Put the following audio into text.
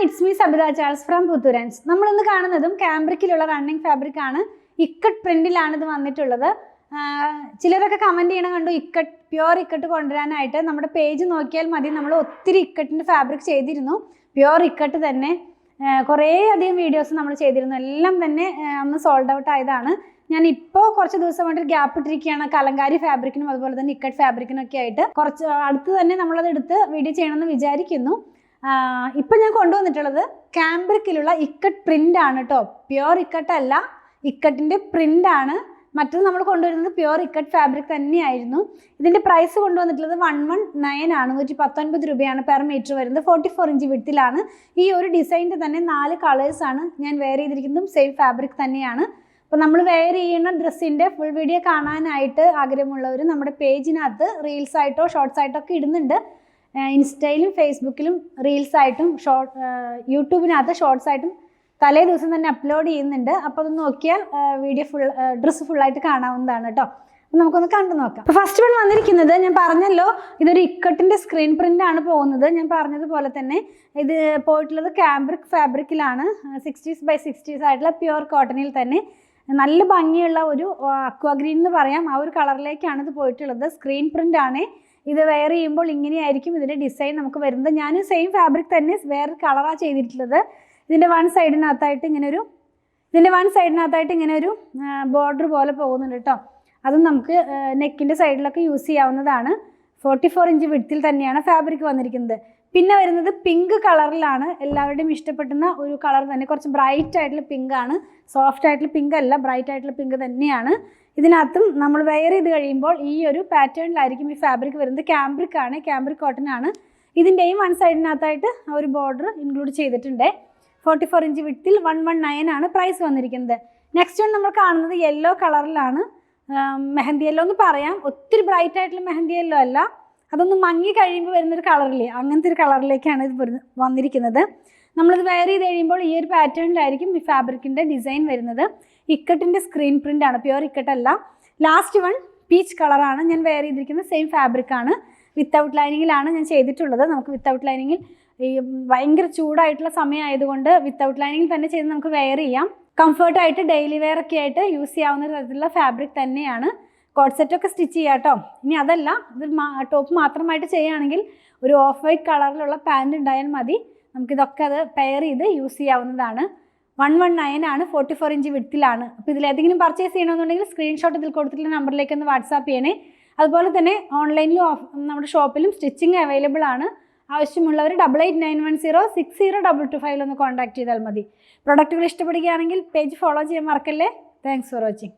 It's me Sabitha Charles from പുത്തൂരൻസ്. നമ്മളിന്ന് കാണുന്നതും കാംബ്രിക്കിലുള്ള റണ്ണിങ് ഫാബ്രിക് ആണ്. ഇക്കട്ട് പ്രിന്റിലാണ് ഇത് വന്നിട്ടുള്ളത്. ചിലരൊക്കെ കമന്റ് ചെയ്യണം കണ്ടു ഇക്കട്ട് പ്യുവർ ഇക്കട്ട് കൊണ്ടുവരാനായിട്ട്. നമ്മുടെ പേജ് നോക്കിയാൽ മതി, നമ്മൾ ഒത്തിരി ഇക്കട്ടിൻ്റെ ഫാബ്രിക് ചെയ്തിരുന്നു, പ്യുവർ ഇക്കട്ട് തന്നെ. കുറേ അധികം വീഡിയോസ് നമ്മൾ ചെയ്തിരുന്നു, എല്ലാം തന്നെ അന്ന് സോൾഡ് ഔട്ട് ആയതാണ്. ഞാൻ ഇപ്പോൾ കുറച്ച് ദിവസമായിട്ട് ഗ്യാപ്പ് ഇട്ടിരിക്കുകയാണ് കലങ്കാരി ഫാബ്രിക്കിനും അതുപോലെ തന്നെ ഇക്കട്ട് ഫാബ്രിക്കിനും ഒക്കെ ആയിട്ട്. കുറച്ച് അടുത്ത് തന്നെ നമ്മളത് എടുത്ത് വീഡിയോ ചെയ്യണമെന്ന് വിചാരിക്കുന്നു. ഇപ്പം ഞാൻ കൊണ്ടുവന്നിട്ടുള്ളത് കാംബ്രിക്കിലുള്ള ഇക്കട്ട് പ്രിന്റ് ആണ് കേട്ടോ, പ്യുവർ ഇക്കട്ട് അല്ല, ഇക്കട്ടിൻ്റെ പ്രിന്റ് ആണ്. മറ്റത് നമ്മൾ കൊണ്ടുവരുന്നത് പ്യുവർ ഇക്കട്ട് ഫാബ്രിക് തന്നെയായിരുന്നു. ഇതിൻ്റെ പ്രൈസ് കൊണ്ടുവന്നിട്ടുള്ളത് 119 ആണ്, 119 രൂപയാണ് പെർ മീറ്റർ വരുന്നത്. 44 ഇഞ്ച് വിഡ്ത്തിലാണ്. ഈ ഒരു ഡിസൈനിൻ്റെ തന്നെ 4 കളേഴ്സാണ് ഞാൻ വെയർ ചെയ്തിരിക്കുന്നതും സെയിം ഫാബ്രിക് തന്നെയാണ്. അപ്പോൾ നമ്മൾ വെയർ ചെയ്യുന്ന ഡ്രസ്സിൻ്റെ ഫുൾ വീഡിയോ കാണാനായിട്ട് ആഗ്രഹമുള്ളവർ നമ്മുടെ പേജിനകത്ത് റീൽസ് ആയിട്ടോ ഷോർട്സ് ആയിട്ടോ ഒക്കെ ഇടുന്നുണ്ട്. ഇൻസ്റ്റയിലും ഫേസ്ബുക്കിലും റീൽസ് ആയിട്ടും യൂട്യൂബിനകത്ത് ഷോർട്സ് ആയിട്ടും തലേ ദിവസം തന്നെ അപ്ലോഡ് ചെയ്യുന്നുണ്ട്. അപ്പോൾ അത് നോക്കിയാൽ വീഡിയോ ഡ്രസ്സ് ഫുള്ളായിട്ട് കാണാവുന്നതാണ് കേട്ടോ. അപ്പോൾ നമുക്കൊന്ന് കണ്ടു നോക്കാം. അപ്പോൾ ഫസ്റ്റ് വൺ വന്നിരിക്കുന്നത് ഞാൻ പറഞ്ഞല്ലോ, ഇതൊരു ഇക്കട്ടിൻ്റെ സ്ക്രീൻ പ്രിൻ്റ് ആണ് പോകുന്നത്. ഞാൻ പറഞ്ഞതുപോലെ തന്നെ ഇത് പോയിട്ടുള്ളത് കാംബ്രിക് ഫാബ്രിക്കിലാണ്. 60s by 60s ആയിട്ടുള്ള പ്യുവർ കോട്ടണിൽ തന്നെ നല്ല ഭംഗിയുള്ള ഒരു അക്വാ ഗ്രീൻ എന്ന് പറയാം, ആ ഒരു കളറിലേക്കാണ് ഇത് പോയിട്ടുള്ളത്. സ്ക്രീൻ പ്രിൻ്റ് ആണ്. ഇത് വെയർ ചെയ്യുമ്പോൾ ഇങ്ങനെയായിരിക്കും ഇതിൻ്റെ ഡിസൈൻ നമുക്ക് വരുന്നത്. ഞാൻ സെയിം ഫാബ്രിക് തന്നെ വേറെ കളറാണ് ചെയ്തിട്ടുള്ളത്. ഇതിൻ്റെ വൺ സൈഡിനകത്തായിട്ട് ഇങ്ങനെ ഒരു ബോർഡർ പോലെ പോകുന്നുണ്ട് കേട്ടോ. അതും നമുക്ക് നെക്കിൻ്റെ സൈഡിലൊക്കെ യൂസ് ചെയ്യാവുന്നതാണ്. 44 ഇഞ്ച് വിഡ്ത്തിൽ തന്നെയാണ് ഫാബ്രിക് വന്നിരിക്കുന്നത്. പിന്നെ വരുന്നത് പിങ്ക് കളറിലാണ്, എല്ലാവരുടെയും ഇഷ്ടപ്പെടുന്ന ഒരു കളർ തന്നെ. കുറച്ച് ബ്രൈറ്റ് ആയിട്ടുള്ള പിങ്ക് ആണ്, സോഫ്റ്റ് ആയിട്ടുള്ള പിങ്ക് അല്ല, ബ്രൈറ്റ് ആയിട്ടുള്ള പിങ്ക് തന്നെയാണ്. ഇതിനകത്തും നമ്മൾ വെയർ ചെയ്ത് കഴിയുമ്പോൾ ഈ ഒരു പാറ്റേണിലായിരിക്കും ഈ ഫാബ്രിക് വരുന്നത്. കാംബ്രിക് ആണ്, കാംബ്രിക് കോട്ടൺ ആണ്. ഇതിൻ്റെയും വൺ സൈഡിനകത്തായിട്ട് ആ ഒരു ബോർഡർ ഇൻക്ലൂഡ് ചെയ്തിട്ടുണ്ട്. 44 ഇഞ്ച് വിഡ്ത്തിൽ 119 ആണ് പ്രൈസ് വന്നിരിക്കുന്നത്. നെക്സ്റ്റ് വൺ നമ്മൾ കാണുന്നത് യെല്ലോ കളറിലാണ്. മെഹന്തി യെല്ലോ എന്ന് പറയാം, ഒത്തിരി ബ്രൈറ്റ് ആയിട്ടുള്ള മെഹന്തി യെല്ലോ അല്ല, അതൊന്ന് മങ്ങി കഴിയുമ്പോൾ വരുന്നൊരു കളറില്ലേ, അങ്ങനത്തെ ഒരു കളറിലേക്കാണ് ഇത് വന്നിരിക്കുന്നത്. നമ്മളിത് വെയർ ചെയ്ത് കഴിയുമ്പോൾ ഈ ഒരു പാറ്റേണിലായിരിക്കും ഈ ഫാബ്രിക്കിൻ്റെ ഡിസൈൻ വരുന്നത്. ഇക്കട്ടിൻ്റെ സ്ക്രീൻ പ്രിൻ്റ് ആണ്, പ്യുവർ ഇക്കട്ട് അല്ല. ലാസ്റ്റ് വൺ പീച്ച് കളറാണ് ഞാൻ വെയർ ചെയ്തിരിക്കുന്നത്. സെയിം ഫാബ്രിക് ആണ്, വിത്തൗട്ട് ലൈനിങ്ങിലാണ് ഞാൻ ചെയ്തിട്ടുള്ളത്. നമുക്ക് വിത്തൗട്ട് ലൈനിങ്ങിൽ ഈ ഭയങ്കര ചൂടായിട്ടുള്ള സമയമായതുകൊണ്ട് വിത്തൗട്ട് ലൈനിങ്ങിൽ തന്നെ ചെയ്ത് നമുക്ക് വെയർ ചെയ്യാം. കംഫർട്ടായിട്ട് ഡെയിലി വെയർ ഒക്കെ ആയിട്ട് യൂസ് ചെയ്യാവുന്ന തരത്തിലുള്ള ഫാബ്രിക് തന്നെയാണ്. കോട്ട് സെറ്റൊക്കെ സ്റ്റിച്ച് ചെയ്യാം കേട്ടോ. ഇനി അതല്ല, ഇത് ടോപ്പ് മാത്രമായിട്ട് ചെയ്യുകയാണെങ്കിൽ ഒരു ഓഫ് വൈറ്റ് കളറിലുള്ള പാൻറ് ഉണ്ടായാൽ മതി. നമുക്കിതൊക്കെ അത് പെയർ ചെയ്ത് യൂസ് ചെയ്യാവുന്നതാണ്. 119 ആണ്, 44 ഇഞ്ച് വിഡ്ത്തിലാണ്. അപ്പോൾ ഇതിലേതെങ്കിലും പർച്ചേസ് ചെയ്യണമെന്നുണ്ടെങ്കിൽ സ്ക്രീൻഷോട്ട് ഇതിൽ കൊടുത്തിട്ടുള്ള നമ്പറിലേക്ക് ഒന്ന് വാട്സാപ്പ് ചെയ്യണേ. അതുപോലെ തന്നെ ഓൺലൈനിലും നമ്മുടെ ഷോപ്പിലും സ്റ്റിച്ചിങ് അവൈലബിൾ ആണ്. ആവശ്യമുള്ളവർ 8891060225 ഒന്ന് കോൺടാക്ട് ചെയ്താൽ മതി. പ്രൊഡക്റ്റുകൾ ഇഷ്ടപ്പെടുകയാണെങ്കിൽ പേജ് ഫോളോ ചെയ്യാൻ മറക്കല്ലേ. Thanks for watching.